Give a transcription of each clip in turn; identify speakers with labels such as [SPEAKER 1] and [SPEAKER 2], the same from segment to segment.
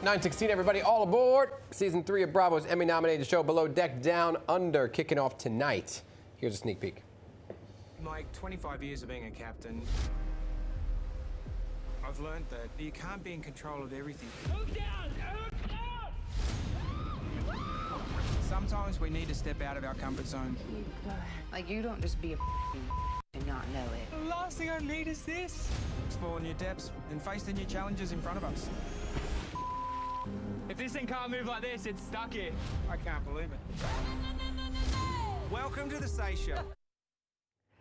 [SPEAKER 1] 9:16, everybody, all aboard. Season 3 of Bravo's Emmy-nominated show Below Deck Down Under, kicking off tonight. Here's a sneak peek.
[SPEAKER 2] Mike, 25 years of being a captain, I've learned that you can't be in control of everything.
[SPEAKER 3] Hook down! Hook down!
[SPEAKER 2] Sometimes we need to step out of our comfort zone.
[SPEAKER 4] Like, you don't just be a and not know it.
[SPEAKER 2] The last thing I need is this. Explore new depths and face the new challenges in front of us.
[SPEAKER 3] If this thing can't move like this, it's stuck here.
[SPEAKER 2] I can't believe it. Welcome to the Say Show.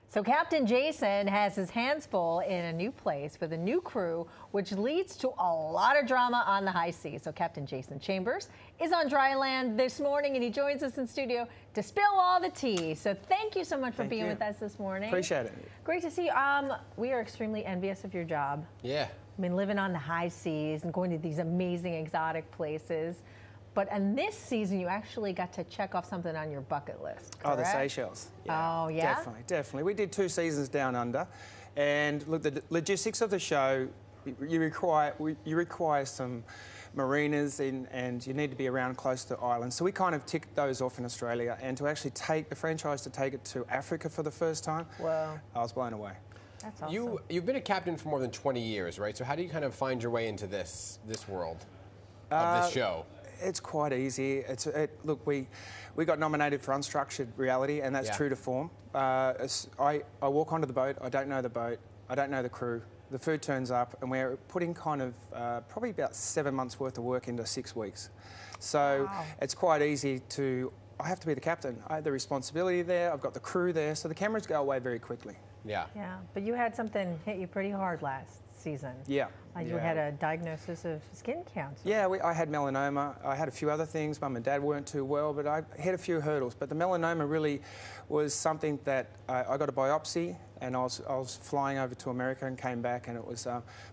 [SPEAKER 5] So Captain Jason has his hands full in a new place with a new crew, which leads to a lot of drama on the high seas. So Captain Jason Chambers is on dry land this morning, and he joins us in studio to spill all the tea. So thank you so much for being with us this morning.
[SPEAKER 6] Appreciate it.
[SPEAKER 5] Great to see you. We are extremely envious of your job.
[SPEAKER 1] Yeah.
[SPEAKER 5] I mean, living on the high seas and going to these amazing exotic places. But in this season, you actually got to check off something on your bucket list, correct?
[SPEAKER 6] Oh, the Seychelles.
[SPEAKER 5] Yeah. Oh, yeah?
[SPEAKER 6] Definitely. We did 2 seasons down under. And look, the logistics of the show, you require some marinas and you need to be around close to islands. So we kind of ticked those off in Australia. And to actually take the franchise to take it to Africa for the first time,
[SPEAKER 5] wow,
[SPEAKER 6] I was blown away.
[SPEAKER 5] That's awesome.
[SPEAKER 1] You've been a captain for more than 20 years, right? So how do you kind of find your way into this world of this show?
[SPEAKER 6] It's quite easy. Look, we got nominated for Unstructured Reality, and that's true to form. I walk onto the boat. I don't know the boat. I don't know the crew. The food turns up, and we're putting kind of probably about 7 months worth of work into 6 weeks. So it's quite easy to. I have to be the captain. I have the responsibility there. I've got the crew there, so the cameras go away very quickly.
[SPEAKER 1] Yeah.
[SPEAKER 5] Yeah, but you had something hit you pretty hard last season.
[SPEAKER 6] Yeah.
[SPEAKER 5] You had a diagnosis of skin cancer.
[SPEAKER 6] Yeah, I had melanoma. I had a few other things. Mum and Dad weren't too well, but I hit a few hurdles. But the melanoma really was something that I got a biopsy, and I was flying over to America and came back, and it was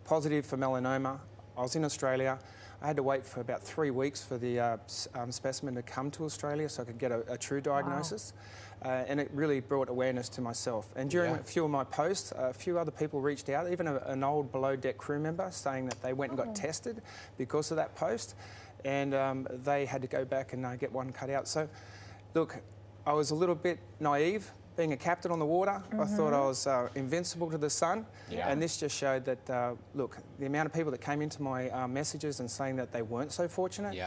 [SPEAKER 6] positive for melanoma. I was in Australia. I had to wait for about 3 weeks for the specimen to come to Australia so I could get a true diagnosis. Wow. And it really brought awareness to myself. And during a few of my posts, a few other people reached out, even an old below deck crew member, saying that they went and got tested because of that post. And they had to go back and get one cut out. So, look, I was a little bit naive. Being a captain on the water, I thought I was invincible to the sun, and this just showed that, look, the amount of people that came into my messages and saying that they weren't so fortunate,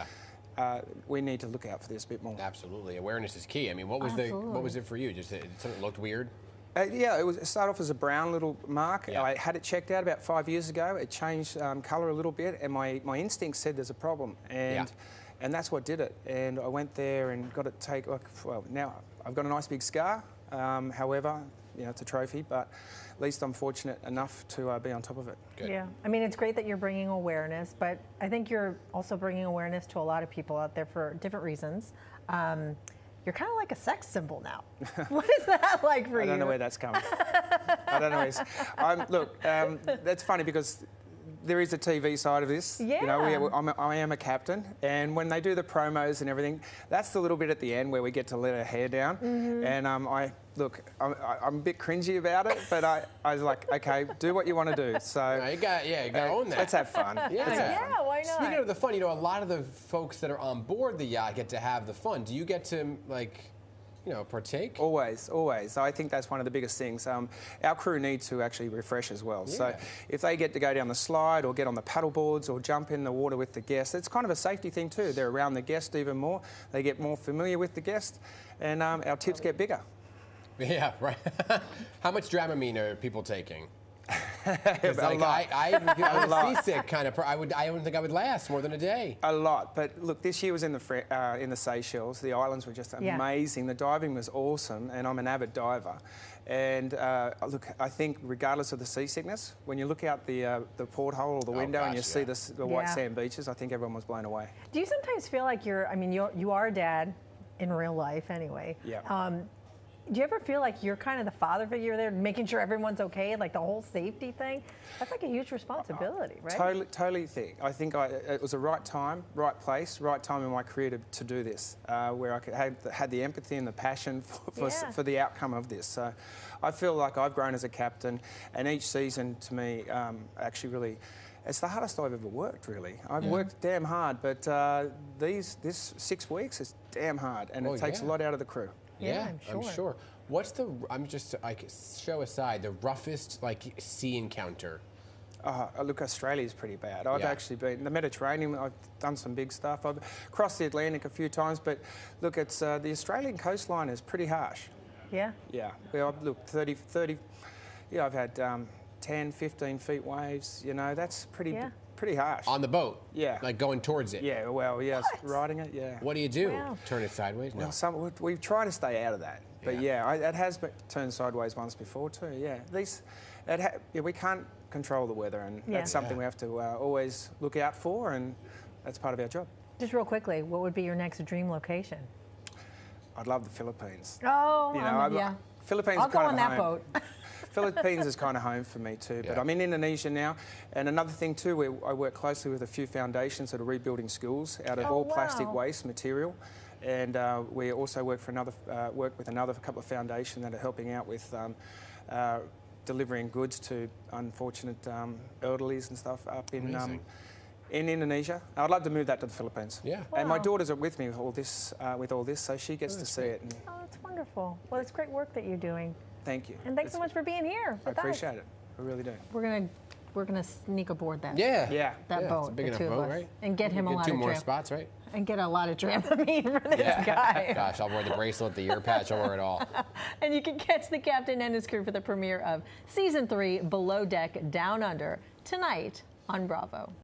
[SPEAKER 6] we need to look out for this a bit more.
[SPEAKER 1] Absolutely, awareness is key. I mean, what was it for you? Just something looked weird?
[SPEAKER 6] Yeah, it started off as a brown little mark. I had it checked out about 5 years ago. It changed colour a little bit, and my instinct said there's a problem, and that's what did it. And I went there and got it taken. Well, now I've got a nice big scar. However, it's a trophy, but at least I'm fortunate enough to be on top of it.
[SPEAKER 1] Good.
[SPEAKER 5] Yeah, I mean, it's great that you're bringing awareness, but I think you're also bringing awareness to a lot of people out there for different reasons. You're kind of like a sex symbol now. What is that like for you?
[SPEAKER 6] I don't know where that's coming. I don't know. Look, that's funny because there is a TV side of this.
[SPEAKER 5] Yeah.
[SPEAKER 6] You know, I am a captain, and when they do the promos and everything, that's the little bit at the end where we get to let our hair down. And I'm a bit cringy about it, but I was like, okay, do what you want to do. So
[SPEAKER 1] you got to own that.
[SPEAKER 6] Let's have fun.
[SPEAKER 5] Yeah, why not?
[SPEAKER 1] Speaking of the fun, a lot of the folks that are on board the yacht get to have the fun. Do you get to partake?
[SPEAKER 6] Always, always. I think that's one of the biggest things. Our crew need to actually refresh as well. So if they get to go down the slide or get on the paddle boards or jump in the water with the guests, it's kind of a safety thing too. They're around the guest even more. They get more familiar with the guest, and our tips get bigger.
[SPEAKER 1] Yeah, right. How much Dramamine are people taking?
[SPEAKER 6] A lot.
[SPEAKER 1] I'm seasick kind of. I don't think I would last more than a day.
[SPEAKER 6] A lot, but look, this year was in the Seychelles. The islands were just amazing. The diving was awesome, and I'm an avid diver. And look, I think regardless of the seasickness, when you look out the porthole or the window and you see the white sand beaches, I think everyone was blown away.
[SPEAKER 5] Do you sometimes feel like you are a dad in real life anyway?
[SPEAKER 6] Yeah.
[SPEAKER 5] Do you ever feel like you're kind of the father figure there, making sure everyone's okay, like the whole safety thing? That's like a huge responsibility, right?
[SPEAKER 6] Totally think. I think it was the right time, right place, right time in my career to do this, where I could had the empathy and the passion for the outcome of this. So I feel like I've grown as a captain, and each season to me actually really It's the hardest I've ever worked, really. I've worked damn hard, but this 6 weeks is damn hard, and it takes a lot out of the crew.
[SPEAKER 1] Yeah,
[SPEAKER 5] I'm sure.
[SPEAKER 1] What's the, I'm just, like, show aside, the roughest, like, sea encounter?
[SPEAKER 6] Look, Australia's pretty bad. I've actually been in the Mediterranean. I've done some big stuff. I've crossed the Atlantic a few times, but look, it's the Australian coastline is pretty harsh.
[SPEAKER 5] Yeah.
[SPEAKER 6] Yeah. Well, look, 30. Yeah, I've had 10, 15 feet waves. You know, that's pretty harsh.
[SPEAKER 1] On the boat?
[SPEAKER 6] Yeah.
[SPEAKER 1] Like going towards it?
[SPEAKER 6] Yeah. Well, yes, riding it. Yeah.
[SPEAKER 1] What do you do?
[SPEAKER 5] Wow.
[SPEAKER 1] Turn it sideways? No.
[SPEAKER 6] Well, we try to stay out of that. But it has been turned sideways once before too. Yeah. We can't control the weather, and that's something we have to always look out for, and that's part of our job.
[SPEAKER 5] Just real quickly, what would be your next dream location?
[SPEAKER 6] I'd love the Philippines.
[SPEAKER 5] Oh,
[SPEAKER 6] You know,
[SPEAKER 5] yeah.
[SPEAKER 6] Philippines
[SPEAKER 5] I'll
[SPEAKER 6] is
[SPEAKER 5] go
[SPEAKER 6] kind
[SPEAKER 5] on
[SPEAKER 6] of
[SPEAKER 5] that
[SPEAKER 6] home.
[SPEAKER 5] boat.
[SPEAKER 6] Philippines is kind of home for me too, but I'm in Indonesia now. And another thing too, I work closely with a few foundations that are rebuilding schools out of all plastic waste material. And we also work with another couple of foundations that are helping out with delivering goods to unfortunate elderlies and stuff up in Indonesia. I'd love to move that to the Philippines.
[SPEAKER 1] Yeah.
[SPEAKER 6] And my daughters are with me with all this, so she gets to see it. And
[SPEAKER 5] Oh, that's wonderful. Well, it's great work that you're doing.
[SPEAKER 6] thank you.
[SPEAKER 5] And thanks so much for being here.
[SPEAKER 6] I appreciate it. I really do.
[SPEAKER 5] We're gonna sneak aboard that.
[SPEAKER 1] Yeah.
[SPEAKER 6] Yeah.
[SPEAKER 5] That boat,
[SPEAKER 1] It's a big
[SPEAKER 5] the
[SPEAKER 1] enough
[SPEAKER 5] two of
[SPEAKER 1] boat,
[SPEAKER 5] us,
[SPEAKER 1] right?
[SPEAKER 5] and get him a lot
[SPEAKER 1] Two
[SPEAKER 5] of
[SPEAKER 1] more
[SPEAKER 5] Dram-
[SPEAKER 1] spots, right?
[SPEAKER 5] and get a lot of Dramamine for this guy.
[SPEAKER 1] Gosh, I'll wear the bracelet, the ear patch, I'll wear it all.
[SPEAKER 5] And you can catch the captain and his crew for the premiere of Season 3 Below Deck Down Under tonight on Bravo.